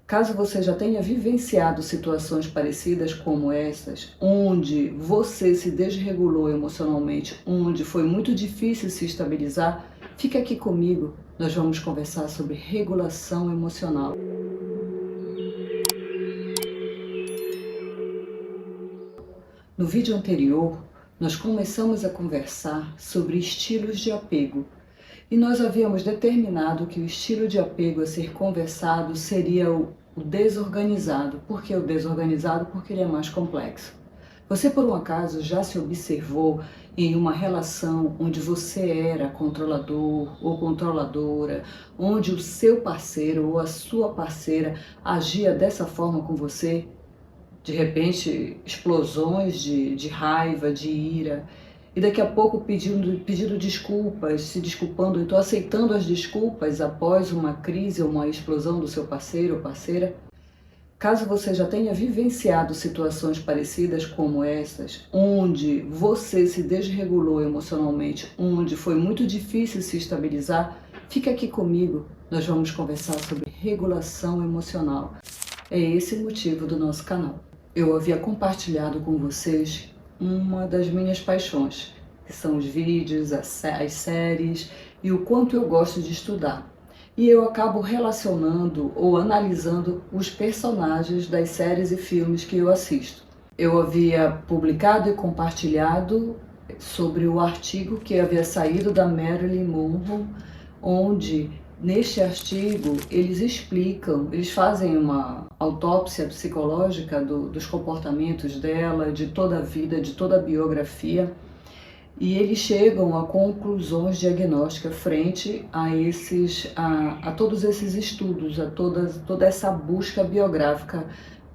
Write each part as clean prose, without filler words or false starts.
Caso você já tenha vivenciado situações parecidas como essas, onde você se desregulou emocionalmente, onde foi muito difícil se estabilizar, fica aqui comigo. Nós vamos conversar sobre regulação emocional. No vídeo anterior, nós começamos a conversar sobre estilos de apego. E nós havíamos determinado que o estilo de apego a ser conversado seria o desorganizado. Por que o desorganizado? Porque ele é mais complexo. Você, por um acaso, já se observou em uma relação onde você era controlador ou controladora, onde o seu parceiro ou a sua parceira agia dessa forma com você? De repente, explosões de raiva, de ira, e daqui a pouco pedindo desculpas, se desculpando, então aceitando as desculpas após uma crise ou uma explosão do seu parceiro ou parceira. Caso você já tenha vivenciado situações parecidas como essas, onde você se desregulou emocionalmente, onde foi muito difícil se estabilizar, fica aqui comigo, nós vamos conversar sobre regulação emocional. É esse o motivo do nosso canal. Eu havia compartilhado com vocês uma das minhas paixões, que são os vídeos, as séries e o quanto eu gosto de estudar. E eu acabo relacionando ou analisando os personagens das séries e filmes que eu assisto. Eu havia publicado e compartilhado sobre o artigo que havia saído da Marilyn Monroe, onde neste artigo eles explicam, eles fazem uma autópsia psicológica dos comportamentos dela, de toda a vida, de toda a biografia, e eles chegam a conclusões diagnósticas frente a todos esses estudos, a toda essa busca biográfica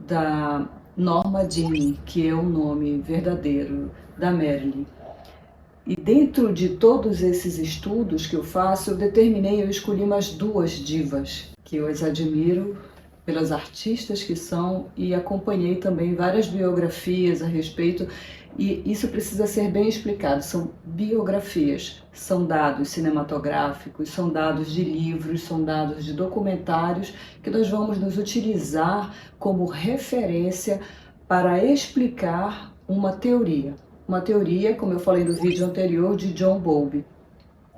da Norma Jean, que é o nome verdadeiro da Marilyn. E dentro de todos esses estudos que eu faço, eu escolhi umas duas divas, que eu as admiro pelas artistas que são, e acompanhei também várias biografias a respeito, e isso precisa ser bem explicado. São biografias, são dados cinematográficos, são dados de livros, são dados de documentários que nós vamos nos utilizar como referência para explicar uma teoria. Uma teoria, como eu falei no vídeo anterior, de John Bowlby.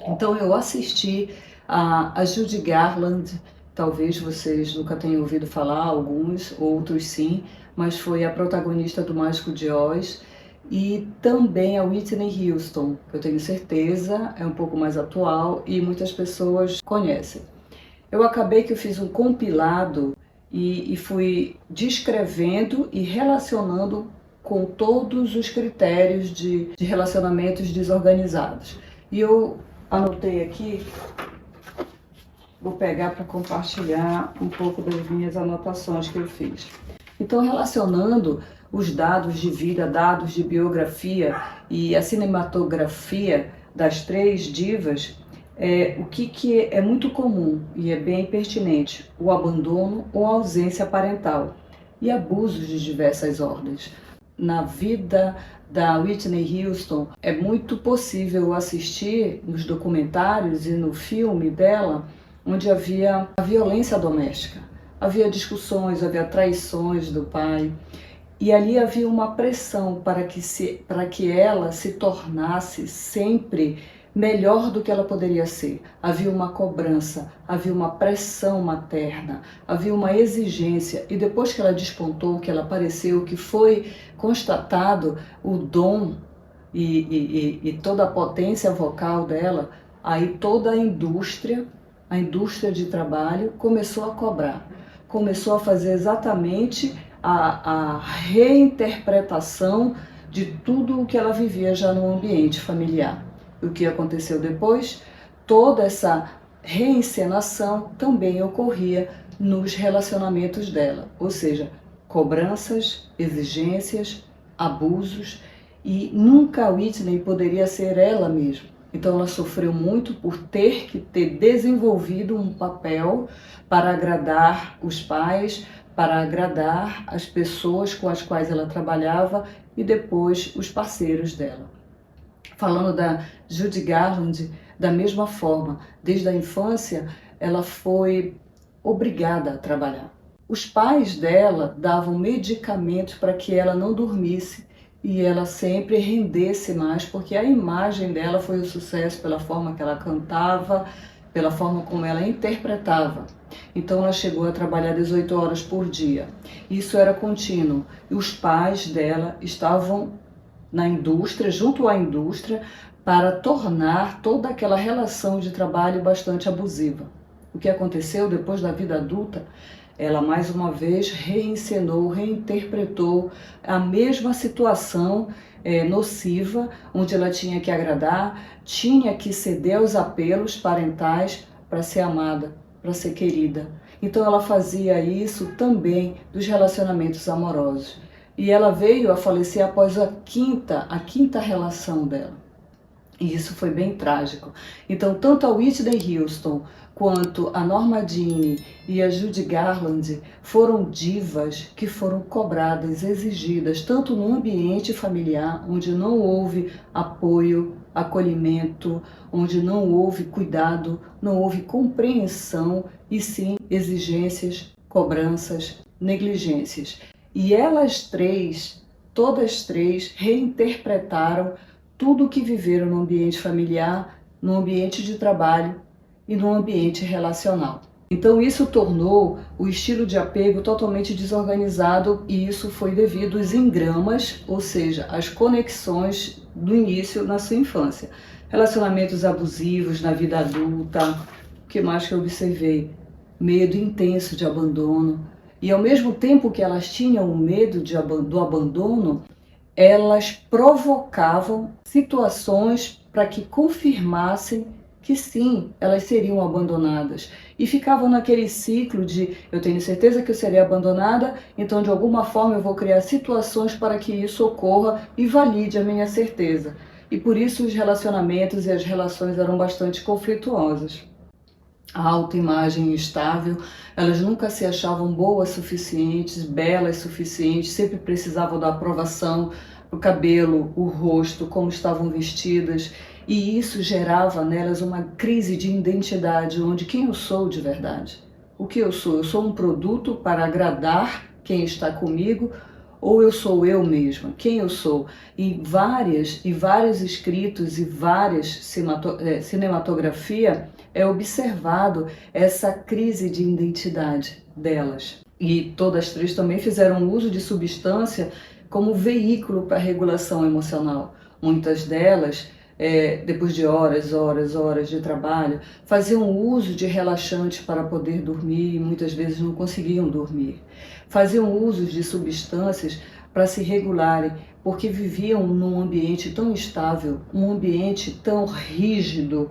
Então eu assisti a Judy Garland, talvez vocês nunca tenham ouvido falar, alguns, outros sim, mas foi a protagonista do Mágico de Oz, e também a Whitney Houston, que eu tenho certeza é um pouco mais atual e muitas pessoas conhecem. Eu acabei que eu fiz um compilado e fui descrevendo e relacionando com todos os critérios de relacionamentos desorganizados. E eu anotei aqui, vou pegar para compartilhar um pouco das minhas anotações que eu fiz. Então, relacionando os dados de vida, dados de biografia e a cinematografia das três divas, o que é muito comum e é bem pertinente: o abandono ou ausência parental e abusos de diversas ordens. Na vida da Whitney Houston, é muito possível assistir nos documentários e no filme dela, onde havia a violência doméstica. Havia discussões, havia traições do pai, e ali havia uma pressão para que ela se tornasse sempre melhor do que ela poderia ser. Havia uma cobrança, havia uma pressão materna, havia uma exigência, e depois que ela despontou, que ela apareceu, que foi constatado o dom e toda a potência vocal dela, aí toda a indústria de trabalho começou a cobrar, começou a fazer exatamente a reinterpretação de tudo o que ela vivia já no ambiente familiar. O que aconteceu depois? Toda essa reencenação também ocorria nos relacionamentos dela, ou seja, cobranças, exigências, abusos, e nunca a Whitney poderia ser ela mesma. Então ela sofreu muito por ter que ter desenvolvido um papel para agradar os pais, para agradar as pessoas com as quais ela trabalhava e depois os parceiros dela. Falando da Judy Garland, da mesma forma, desde a infância ela foi obrigada a trabalhar. Os pais dela davam medicamentos para que ela não dormisse e ela sempre rendesse mais, porque a imagem dela foi um sucesso pela forma que ela cantava, pela forma como ela interpretava. Então ela chegou a trabalhar 18 horas por dia. Isso era contínuo. E os pais dela estavam na indústria, junto à indústria, para tornar toda aquela relação de trabalho bastante abusiva. O que aconteceu depois da vida adulta? Ela mais uma vez reencenou, reinterpretou a mesma situação nociva, onde ela tinha que agradar, tinha que ceder aos apelos parentais para ser amada, para ser querida. Então ela fazia isso também dos relacionamentos amorosos. E ela veio a falecer após a quinta relação dela. E isso foi bem trágico. Então, tanto a Whitney Houston quanto a Norma Jean e a Judy Garland foram divas que foram cobradas, exigidas, tanto no ambiente familiar, onde não houve apoio, acolhimento, onde não houve cuidado, não houve compreensão, e sim exigências, cobranças, negligências. E elas três, todas três, reinterpretaram tudo o que viveram no ambiente familiar, no ambiente de trabalho e no ambiente relacional. Então isso tornou o estilo de apego totalmente desorganizado, e isso foi devido aos engramas, ou seja, às conexões do início na sua infância. Relacionamentos abusivos na vida adulta, o que mais que eu observei? Medo intenso de abandono. E ao mesmo tempo que elas tinham o medo do abandono, elas provocavam situações para que confirmassem que sim, elas seriam abandonadas. E ficavam naquele ciclo de eu tenho certeza que eu serei abandonada, então de alguma forma eu vou criar situações para que isso ocorra e valide a minha certeza. E por isso os relacionamentos e as relações eram bastante conflituosas. A autoimagem instável, elas nunca se achavam boas suficientes, belas suficientes, sempre precisavam da aprovação, o cabelo, o rosto, como estavam vestidas, e isso gerava nelas uma crise de identidade, onde quem eu sou de verdade? O que eu sou? Eu sou um produto para agradar quem está comigo, ou eu sou eu mesma? Quem eu sou? E vários escritos e várias cinematografia é observado essa crise de identidade delas. E todas três também fizeram uso de substância como veículo para a regulação emocional. Muitas delas, depois de horas de trabalho, faziam uso de relaxantes para poder dormir e muitas vezes não conseguiam dormir. Faziam uso de substâncias para se regularem, porque viviam num ambiente tão instável, um ambiente tão rígido,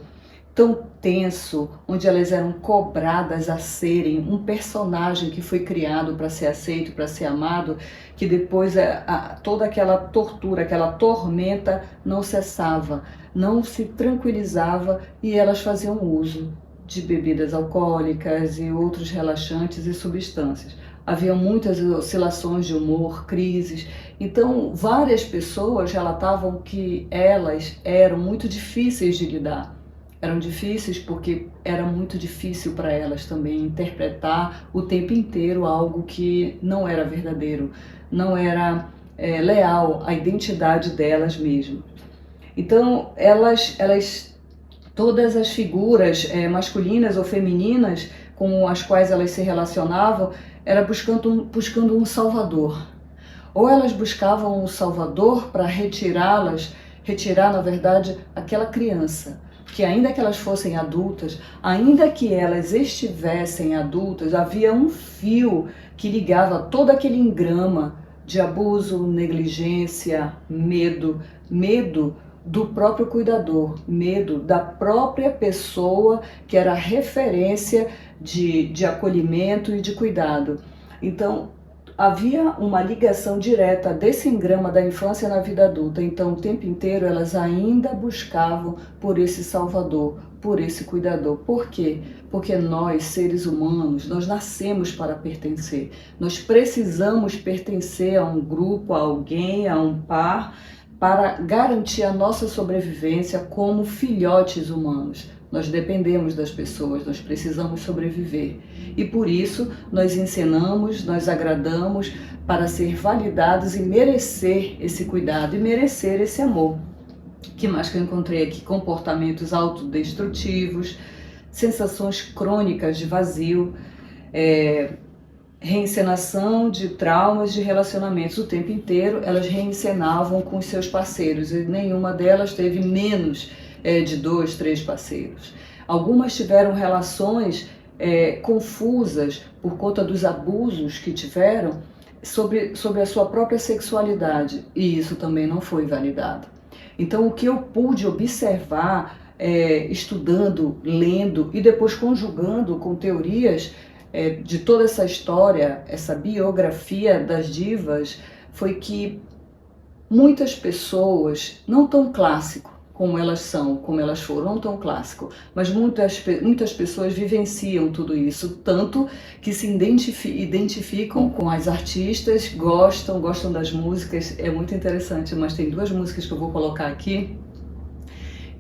tão tenso, onde elas eram cobradas a serem um personagem que foi criado para ser aceito, para ser amado, que depois toda aquela tortura, aquela tormenta não cessava, não se tranquilizava, e elas faziam uso de bebidas alcoólicas e outros relaxantes e substâncias. Havia muitas oscilações de humor, crises. Então, várias pessoas relatavam que elas eram muito difíceis de lidar. Eram difíceis porque era muito difícil para elas também interpretar o tempo inteiro algo que não era verdadeiro, não era leal à identidade delas mesmas. Então, todas as figuras masculinas ou femininas com as quais elas se relacionavam, era buscando um salvador. Ou elas buscavam um salvador para retirar, na verdade, aquela criança, que ainda que elas fossem adultas, ainda que elas estivessem adultas, havia um fio que ligava todo aquele engrama de abuso, negligência, medo do próprio cuidador, medo da própria pessoa que era referência de acolhimento e de cuidado. Então, havia uma ligação direta desse engrama da infância na vida adulta. Então, o tempo inteiro elas ainda buscavam por esse salvador, por esse cuidador. Por quê? Porque nós, seres humanos, nós nascemos para pertencer. Nós precisamos pertencer a um grupo, a alguém, a um par, para garantir a nossa sobrevivência como filhotes humanos. Nós dependemos das pessoas, nós precisamos sobreviver. E por isso nós encenamos, nós agradamos para ser validados e merecer esse cuidado e merecer esse amor. Que mais que eu encontrei aqui? Comportamentos autodestrutivos, sensações crônicas de vazio, reencenação de traumas de relacionamentos. O tempo inteiro elas reencenavam com os seus parceiros e nenhuma delas teve menos de 2, 3 parceiros. Algumas tiveram relações confusas por conta dos abusos que tiveram sobre a sua própria sexualidade, e isso também não foi validado. Então, o que eu pude observar, estudando, lendo e depois conjugando com teorias de toda essa história, essa biografia das divas, foi que muitas pessoas, não tão clássico como elas são, como elas foram, não tão clássico, mas muitas pessoas vivenciam tudo isso, tanto que se identificam com as artistas, gostam das músicas. É muito interessante, mas tem 2 músicas que eu vou colocar aqui,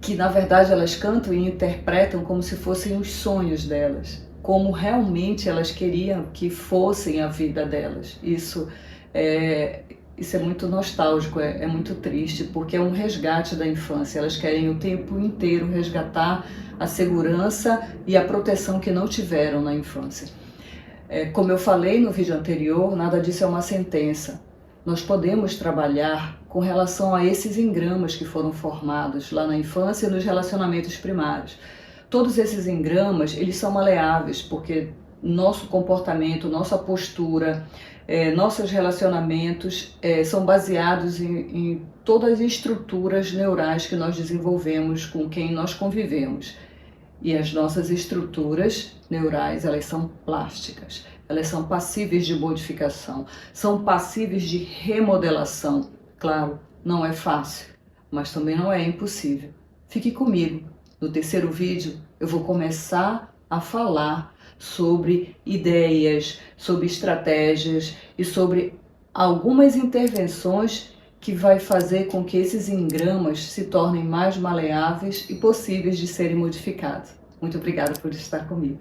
que na verdade elas cantam e interpretam como se fossem os sonhos delas, como realmente elas queriam que fossem a vida delas. Isso é muito nostálgico, é muito triste, porque é um resgate da infância. Elas querem o tempo inteiro resgatar a segurança e a proteção que não tiveram na infância. Como eu falei no vídeo anterior, nada disso é uma sentença. Nós podemos trabalhar com relação a esses engramas que foram formados lá na infância e nos relacionamentos primários. Todos esses engramas, eles são maleáveis, porque nosso comportamento, nossa postura, nossos relacionamentos são baseados em todas as estruturas neurais que nós desenvolvemos com quem nós convivemos. E as nossas estruturas neurais, elas são plásticas, elas são passíveis de modificação, são passíveis de remodelação. Claro, não é fácil, mas também não é impossível. Fique comigo. No terceiro vídeo, eu vou começar a falar sobre ideias, sobre estratégias e sobre algumas intervenções que vai fazer com que esses engramas se tornem mais maleáveis e possíveis de serem modificados. Muito obrigada por estar comigo.